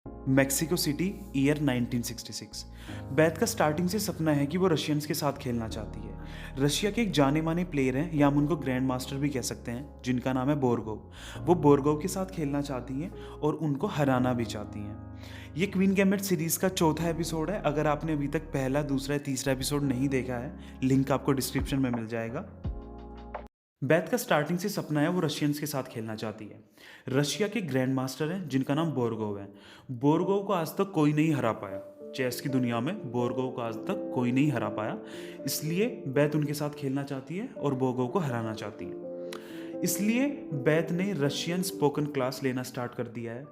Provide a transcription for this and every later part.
Mexico city, year 1966। बैथ का starting से सपना है कि वो रशियंस के साथ खेलना चाहती है। रशिया के एक जाने माने प्लेयर हैं, या हम उनको ग्रैंड मास्टर भी कह सकते हैं, जिनका नाम है बोरगोव। वो बोरगोव के साथ खेलना चाहती हैं और उनको हराना भी चाहती हैं। ये क्वीन गैम्बिट सीरीज़ का चौथा एपिसोड है। अगर आपने अभी तक पहला, दूसरा या तीसरा एपिसोड नहीं देखा है, लिंक आपको डिस्क्रिप्शन में मिल जाएगा। बैथ का स्टार्टिंग से सपना है वो रशियंस के साथ खेलना चाहती है। रशिया के ग्रैंड मास्टर हैं जिनका नाम बोरगोव है। बोरगोव को आज तक कोई नहीं हरा पाया। चेस की दुनिया में बोरगोव को आज तक कोई नहीं हरा पाया, इसलिए बैथ उनके साथ खेलना चाहती है और बोरगोव को हराना चाहती है। इसलिए बैथ ने रशियन स्पोकन क्लास लेना स्टार्ट कर दिया है।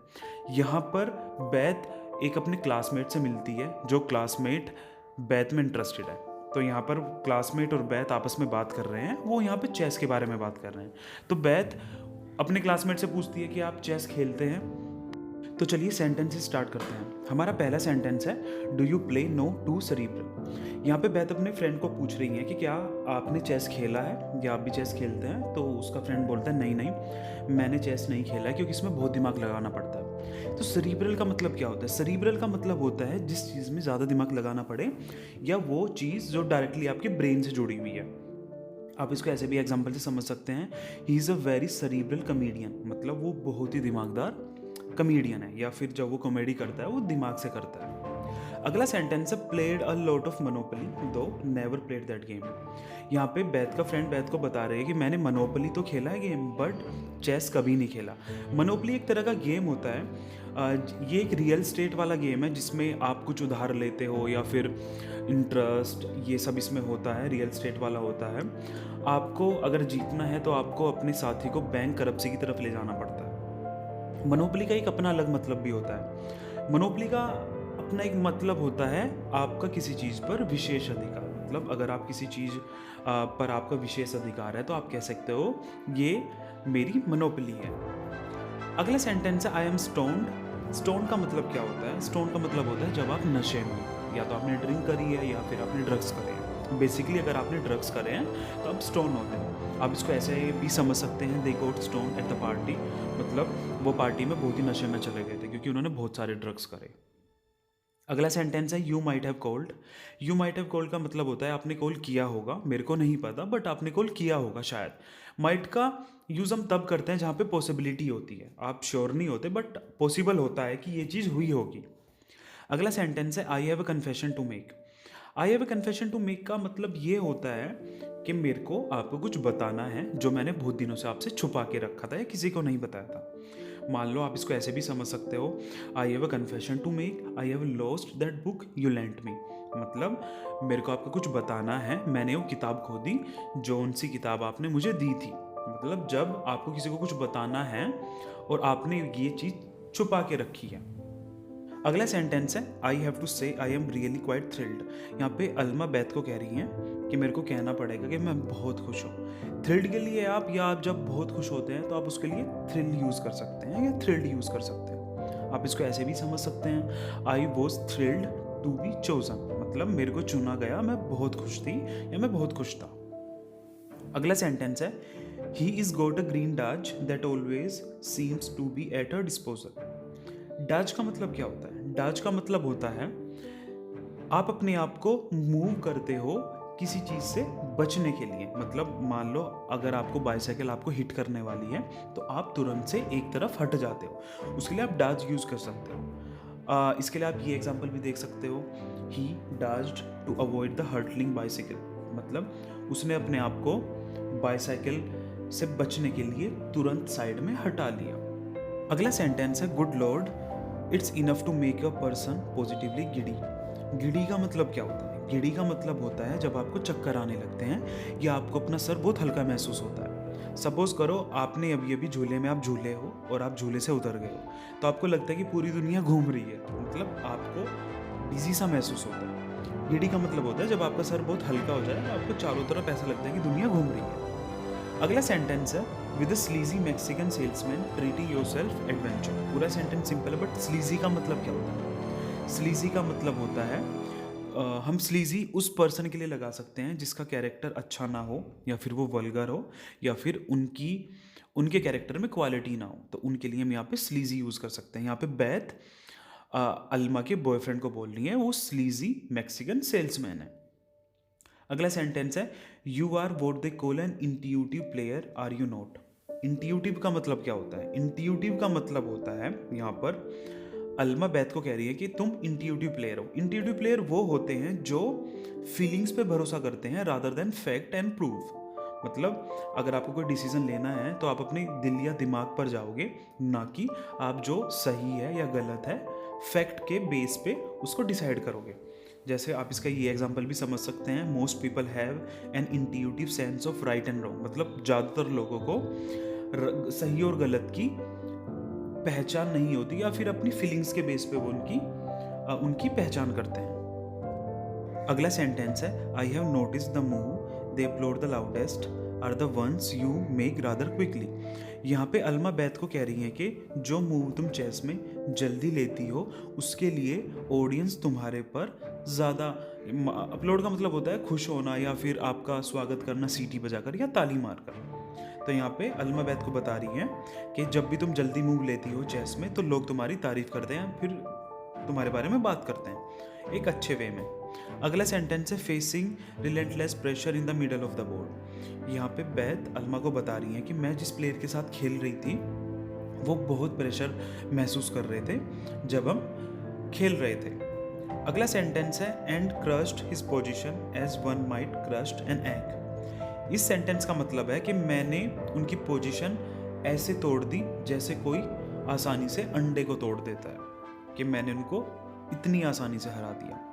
यहाँ पर बैथ एक अपने क्लासमेट से मिलती है, जो क्लासमेट बैथ में इंटरेस्टेड है। तो यहाँ पर क्लासमेट और बैथ आपस में बात कर रहे हैं, वो यहाँ पे चेस के बारे में बात कर रहे हैं। तो बैथ अपने क्लासमेट से पूछती है कि आप चेस खेलते हैं। तो चलिए सेंटेंस से स्टार्ट करते हैं। हमारा पहला सेंटेंस है, do you play no to cerebral. यहाँ पे बैथ अपने फ्रेंड को पूछ रही है कि क्या आपने चेस खेला है या आप भी चेस खेलते हैं। तो उसका फ्रेंड बोलता है नहीं नहीं, मैंने चेस नहीं खेला है क्योंकि इसमें बहुत दिमाग लगाना पड़ता है। तो सेरिब्रल का मतलब क्या होता है? सेरिब्रल का मतलब होता है जिस चीज़ में ज़्यादा दिमाग लगाना पड़े, या वो चीज़ जो डायरेक्टली आपके ब्रेन से जुड़ी हुई है। आप इसको ऐसे भी एग्जाम्पल से समझ सकते हैं, he is a very cerebral comedian, मतलब वो बहुत ही दिमागदार कमेडियन है, या फिर जब वो कॉमेडी करता है वो दिमाग से करता है। अगला सेंटेंस है, played a lot of monopoly दो नेवर प्लेड दैट गेम। यहाँ पे बैथ का फ्रेंड बैथ को बता रहे हैं कि मैंने मोनोपोली तो खेला है गेम, बट चेस कभी नहीं खेला। मोनोपोली एक तरह का गेम होता है। ये एक रियल स्टेट वाला गेम है जिसमें आप कुछ उधार लेते हो या फिर इंटरेस्ट, ये सब इसमें होता है, रियल स्टेट वाला होता है। आपको अगर जीतना है तो आपको अपने साथी को बैंक करप्सी की तरफ ले जाना पड़ता है। मोनोपोली का एक अपना अलग मतलब भी होता है। मोनोपोली का अपना एक मतलब होता है आपका किसी चीज़ पर विशेष अधिकार। मतलब अगर आप किसी चीज़ पर आपका विशेष अधिकार है तो आप कह सकते हो ये मेरी मोनोपोली है। अगला सेंटेंस है, आई एम स्टोन्ड। स्टोन का मतलब क्या होता है? स्टोन का मतलब होता है जब आप नशे में हो, या तो आपने ड्रिंक करी है या फिर आपने ड्रग्स करे हैं। बेसिकली अगर आपने ड्रग्स करे हैं तो आप स्टोन होते हैं। आप इसको ऐसे भी समझ सकते हैं, they got stone at the party, मतलब वो पार्टी में बहुत ही नशे में चले गए थे क्योंकि उन्होंने बहुत सारे ड्रग्स करे। अगला सेंटेंस है, you might have called. You might have called का मतलब होता है आपने कॉल किया होगा, मेरे को नहीं पता बट आपने कॉल किया होगा शायद। माइट का यूज़ हम तब करते हैं जहाँ पे पॉसिबिलिटी होती है, आप श्योर नहीं होते बट पॉसिबल होता है कि ये चीज़ हुई होगी। अगला सेंटेंस है, I have a confession to make. I have a confession to make का मतलब ये होता है कि मेरे को आपको कुछ बताना है जो मैंने बहुत दिनों से आपसे छुपा के रखा था या किसी को नहीं बताया था। मान लो आप इसको ऐसे भी समझ सकते हो, I have a confession to make, I have lost that book you lent me. मतलब मेरे को आपको कुछ बताना है, मैंने वो किताब खो दी जो उनसी किताब आपने मुझे दी थी। मतलब जब आपको किसी को कुछ बताना है और आपने ये चीज़ छुपा के रखी है। अगला सेंटेंस है, आई हैव टू से I am really quite thrilled. यहाँ पे अल्मा बैथ को कह रही हैं कि मेरे को कहना पड़ेगा कि मैं बहुत खुश हूँ। थ्रिल्ड के लिए आप, या आप जब बहुत खुश होते हैं तो आप उसके लिए थ्रिल यूज़ कर सकते हैं या थ्रिल्ड यूज़ कर सकते हैं। आप इसको ऐसे भी समझ सकते हैं, I was thrilled to be chosen, मतलब मेरे को चुना गया, मैं बहुत खुश थी या मैं बहुत खुश था। अगला सेंटेंस है, he is got a green dacha that always seems to be at a disposal. Dacha का मतलब क्या होता है? डाच का मतलब होता है आप अपने आप को मूव करते हो किसी चीज़ से बचने के लिए। मतलब मान लो अगर आपको बाइसाइकिल आपको हिट करने वाली है तो आप तुरंत से एक तरफ हट जाते हो, उसके लिए आप डाच यूज़ कर सकते हो। इसके लिए आप ये एग्जांपल भी देख सकते हो, he dodged to avoid the hurtling bicycle, मतलब उसने अपने आप को बाइसाइकिल से बचने के लिए तुरंत साइड में हटा लिया। अगला सेंटेंस है, good lord it's enough to make a person positively giddy. Giddy का मतलब क्या होता है? गिडी का मतलब होता है जब आपको चक्कर आने लगते हैं या आपको अपना सर बहुत हल्का महसूस होता है। सपोज करो आपने अभी अभी झूले में आप झूले हो और आप झूले से उतर गए हो, तो आपको लगता है कि पूरी दुनिया घूम रही है, मतलब आपको बिजी सा महसूस होता है। गिडी का मतलब होता है जब आपका सर बहुत हल्का हो जाए, आपको चारों तरफ ऐसा लगता है कि दुनिया घूम रही है। अगला सेंटेंस है, with sleazy Mexican salesman treating yourself adventure. पूरा सेंटेंस सिंपल है बट स्लीजी का मतलब क्या होता है? स्लीजी का मतलब होता है हम स्लीजी उस पर्सन के लिए लगा सकते हैं जिसका कैरेक्टर अच्छा ना हो, या फिर वो वल्गर हो, या फिर उनके कैरेक्टर में क्वालिटी ना हो, तो उनके लिए हम यहाँ पे स्लीजी यूज़ कर सकते हैं। यहाँ पे बैथ अल्मा के बॉयफ्रेंड को बोल रही है वो स्लीजी मैक्सिकन सेल्समैन है। अगला सेंटेंस है you are what they call an intuitive player are you not. Intuitive का मतलब क्या होता है? इंट्यूटिव का मतलब होता है, यहाँ पर अल्मा बैथ को कह रही है कि तुम इंट्यूटिव प्लेयर हो। इंट्यूटिव प्लेयर वो होते हैं जो फीलिंग्स पे भरोसा करते हैं rather than fact and proof. मतलब अगर आपको कोई डिसीजन लेना है तो आप अपने दिल या दिमाग पर जाओगे, ना कि आप जो सही है या गलत है फैक्ट के बेस पे उसको डिसाइड करोगे। जैसे आप इसका ये एग्जांपल भी समझ सकते हैं, most people have an intuitive sense of right and wrong. मतलब ज़्यादातर लोगों को सही और गलत की पहचान नहीं होती, या फिर अपनी फीलिंग्स के बेस पे वो उनकी पहचान करते हैं। अगला सेंटेंस है I have notice the move they applaud the loudest are the ones you make rather quickly. यहाँ पे अल्मा बैथ को कह रही है कि जो मूव तुम चेस में जल्दी लेती हो उसके लिए ऑडियंस तुम्हारे पर ज़्यादा, अपलोड का मतलब होता है खुश होना या फिर आपका स्वागत करना सीटी बजाकर या ताली मारकर। तो यहाँ पे अल्मा बैथ को बता रही है कि जब भी तुम जल्दी मूव लेती हो चेस में तो लोग तुम्हारी तारीफ करते हैं, फिर तुम्हारे बारे में बात करते हैं एक अच्छे वे में। अगला सेंटेंस है facing relentless pressure in the middle of the board. यहाँ पे बैथ अल्मा को बता रही है कि मैं जिस प्लेयर के साथ खेल रही थी वो बहुत प्रेशर महसूस कर रहे थे जब हम खेल रहे थे। अगला सेंटेंस है and crushed his position as one might crushed an egg. इस सेंटेंस का मतलब है कि मैंने उनकी पोजीशन ऐसे तोड़ दी जैसे कोई आसानी से अंडे को तोड़ देता है, कि मैंने उनको इतनी आसानी से हरा दिया।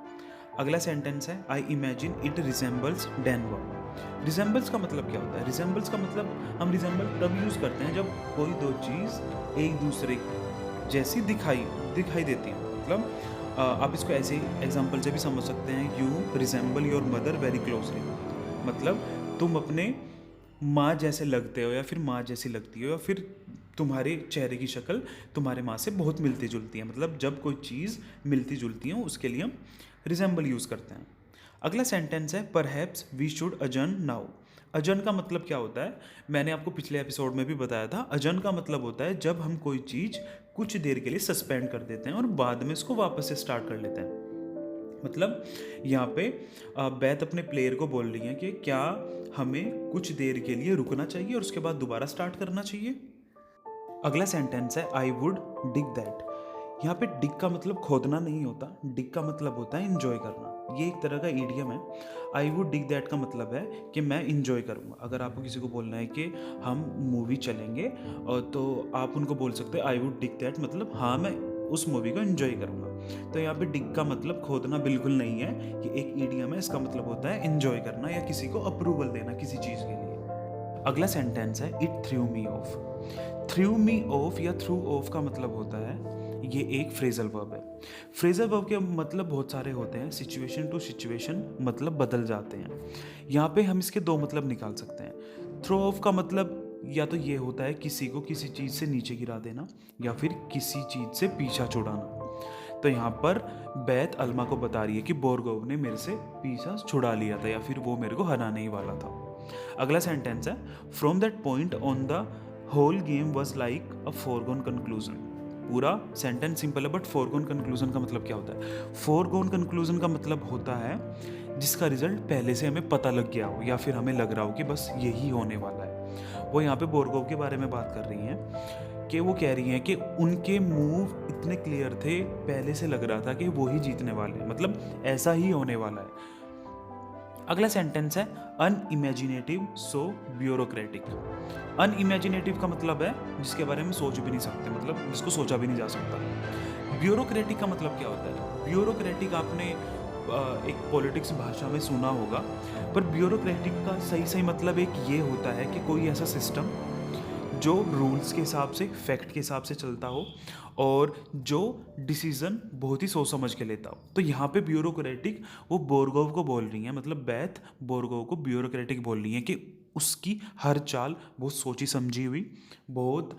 अगला सेंटेंस है I imagine it resembles Denver. Resembles का मतलब क्या होता है? रिजेंबल्स का मतलब हम रिजेंबल तब यूज़ करते हैं जब कोई दो चीज़ एक दूसरे जैसी दिखाई देती है। मतलब आप इसको ऐसे एग्जांपल से भी समझ सकते हैं, you resemble your mother very closely. मतलब तुम अपने माँ जैसे लगते हो या फिर माँ जैसी लगती हो, या फिर तुम्हारे चेहरे की शक्ल तुम्हारे माँ से बहुत मिलती जुलती है। मतलब जब कोई चीज़ मिलती जुलती है उसके लिए हम रिजेंबल यूज़ करते हैं। अगला सेंटेंस है परहैप्स वी शुड अजर्न नाउ। अजर्न का मतलब क्या होता है? मैंने आपको पिछले एपिसोड में भी बताया था। अजर्न का मतलब होता है जब हम कोई चीज़ कुछ देर के लिए सस्पेंड कर देते हैं और बाद में इसको वापस से स्टार्ट कर लेते हैं। मतलब यहाँ पे बैथ अपने प्लेयर को बोल रही है कि क्या हमें कुछ देर के लिए रुकना चाहिए और उसके बाद दोबारा स्टार्ट करना चाहिए। अगला सेंटेंस है आई वुड डिग दैट। यहाँ पे डिग का मतलब खोदना नहीं होता, डिग का मतलब होता है इंजॉय करना। ये एक तरह का ईडियम है। आई वुड डिग दैट का मतलब है कि मैं इंजॉय करूँगा। अगर आपको किसी को बोलना है कि हम मूवी चलेंगे तो आप उनको बोल सकते हैं आई वुड डिग दैट, मतलब हाँ मैं उस मूवी को एंजॉय करूँगा। तो यहाँ पे डिग का मतलब खोदना बिल्कुल नहीं है, ये एक ईडियम है। इसका मतलब होता है एंजॉय करना या किसी को अप्रूवल देना किसी चीज़ के लिए। अगला सेंटेंस है it through me of. Through me of या थ्रू ऑफ का मतलब होता है, ये एक फ्रेजल वर्ब है। फ्रेजल वर्ब के मतलब बहुत सारे होते हैं, सिचुएशन टू सिचुएशन मतलब बदल जाते हैं। यहाँ पे हम इसके दो मतलब निकाल सकते हैं। थ्रो ऑफ का मतलब या तो ये होता है किसी को किसी चीज़ से नीचे गिरा देना या फिर किसी चीज़ से पीछा छुड़ाना। तो यहाँ पर बैथ अल्मा को बता रही है कि बोरगोव ने मेरे से पीछा छुड़ा लिया था या फिर वो मेरे को हराने ही वाला था। अगला सेंटेंस है from that point on the whole game was like a foregone conclusion. पूरा सेंटेंस सिंपल है, बट फोरगोन कंक्लूजन का मतलब क्या होता है? फोरगोन कंक्लूजन का मतलब होता है जिसका रिजल्ट पहले से हमें पता लग गया हो या फिर हमें लग रहा हो कि बस यही होने वाला है। वो यहाँ पे बोरगोव के बारे में बात कर रही हैं कि वो कह रही हैं कि उनके मूव इतने क्लियर थे, पहले से लग रहा था कि वो ही जीतने वाले हैं, मतलब ऐसा ही होने वाला है। अगला सेंटेंस है अनइमेजिनेटिव सो ब्यूरोक्रेटिक। अनइमेजिनेटिव का मतलब है जिसके बारे में सोच भी नहीं सकते, मतलब जिसको सोचा भी नहीं जा सकता। ब्यूरोक्रेटिक का मतलब क्या होता है? ब्यूरोक्रेटिक आपने एक पॉलिटिक्स भाषा में सुना होगा, पर ब्यूरोक्रेटिक का सही मतलब एक ये होता है कि कोई ऐसा सिस्टम जो रूल्स के हिसाब से, फैक्ट के हिसाब से चलता हो और जो डिसीजन बहुत ही सोच समझ के लेता हो। तो यहाँ पे ब्यूरोक्रेटिक वो बोरगोव को बोल रही हैं, मतलब बैथ बोरगोव को ब्यूरोक्रेटिक बोल रही हैं कि उसकी हर चाल बहुत सोची समझी हुई, बहुत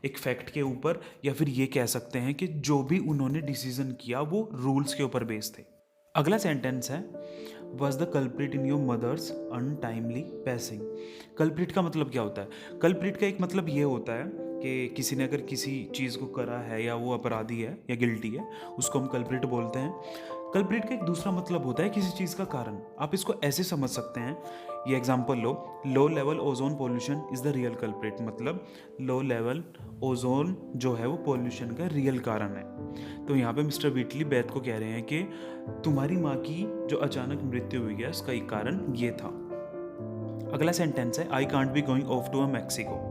एक फैक्ट के ऊपर, या फिर ये कह सकते हैं कि जो भी उन्होंने डिसीजन किया वो रूल्स के ऊपर बेस्ड थे। अगला सेंटेंस है was the culprit in your mother's untimely passing. Culprit का मतलब क्या होता है? कल्प्रिट का एक मतलब ये होता है कि किसी ने अगर किसी चीज़ को करा है या वो अपराधी है या गिल्टी है, उसको हम कल्प्रिट बोलते हैं। कल्प्रिट का एक दूसरा मतलब होता है किसी चीज़ का कारण। आप इसको ऐसे समझ सकते हैं, ये example low level ozone pollution is the real culprit, मतलब लो लेवल ओजोन जो है वो पोल्यूशन का रियल कारण है। तो यहाँ पे मिस्टर व्हीटली बेथ को कह रहे हैं कि तुम्हारी माँ की जो अचानक मृत्यु हुई है उसका एक कारण ये था। अगला सेंटेंस है I can't be going off to a Mexico.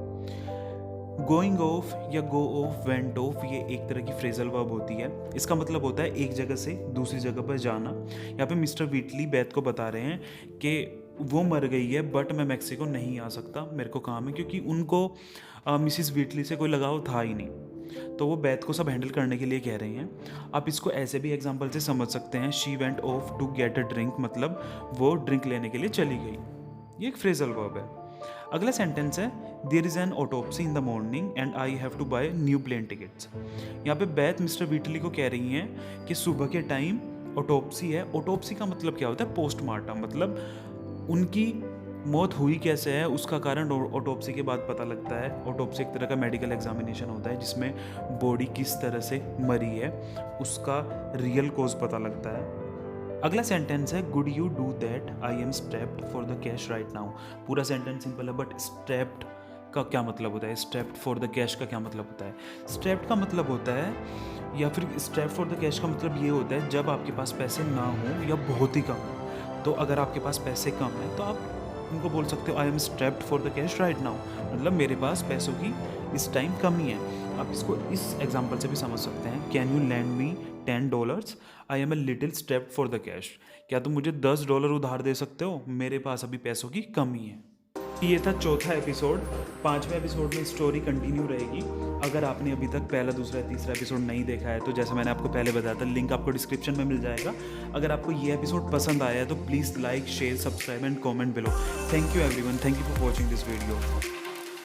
Going off या गो ऑफ, वेंट ऑफ, ये एक तरह की फ्रेजल वर्ब होती है। इसका मतलब होता है एक जगह से दूसरी जगह पर जाना। यहाँ पे मिस्टर व्हीटली बेथ को बता रहे हैं कि वो मर गई है बट मैं मैक्सिको नहीं आ सकता, मेरे को काम है, क्योंकि उनको मिसिस व्हीटली से कोई लगाव था ही नहीं। तो वो बेथ को सब हैंडल करने के लिए कह रहे हैं। आप इसको ऐसे भी एग्जांपल से समझ सकते हैं, she went off to get a drink, मतलब वो ड्रिंक लेने के लिए चली गई। ये एक फ्रेजल वर्ब है। अगला सेंटेंस है there is an autopsy in the morning and I have to buy new plane tickets. यहाँ पे बेथ मिस्टर व्हीटली को कह रही हैं कि सुबह के टाइम ऑटोप्सी है। ऑटोप्सी का मतलब क्या होता है? पोस्टमार्टम, मतलब उनकी मौत हुई कैसे है उसका कारण ऑटोप्सी के बाद पता लगता है। ऑटोप्सी एक तरह का मेडिकल एग्जामिनेशन होता है जिसमें बॉडी किस तरह से मरी है उसका रियल कॉज पता लगता है। अगला सेंटेंस है good you do that, I am strapped for the cash right now. पूरा सेंटेंस सिंपल है बट स्ट्रेप्ड का क्या मतलब होता है? स्ट्रेप्ड फॉर द कैश का क्या मतलब होता है? स्ट्रेप्ड का मतलब होता है, या फिर स्ट्रेप्ड फॉर द कैश का मतलब ये होता है जब आपके पास पैसे ना हो या बहुत ही कम हो। तो अगर आपके पास पैसे कम है तो आप उनको बोल सकते हो I am strapped for the cash right now, मतलब मेरे पास पैसों की इस टाइम कमी है। आप इसको इस एग्जांपल से भी समझ सकते हैं, can you lend me $10, I am a little strapped for the cash. क्या तुम मुझे $10 उधार दे सकते हो? मेरे पास अभी पैसों की कमी है। ये था चौथा एपिसोड। 5वें एपिसोड में स्टोरी कंटिन्यू रहेगी। अगर आपने अभी तक पहला, दूसरा, तीसरा एपिसोड नहीं देखा है तो जैसा मैंने आपको पहले बताया था, लिंक आपको डिस्क्रिप्शन में मिल जाएगा। अगर आपको ये एपिसोड पसंद आया है तो please like, share, subscribe and comment below. Thank you everyone, thank you for watching this video.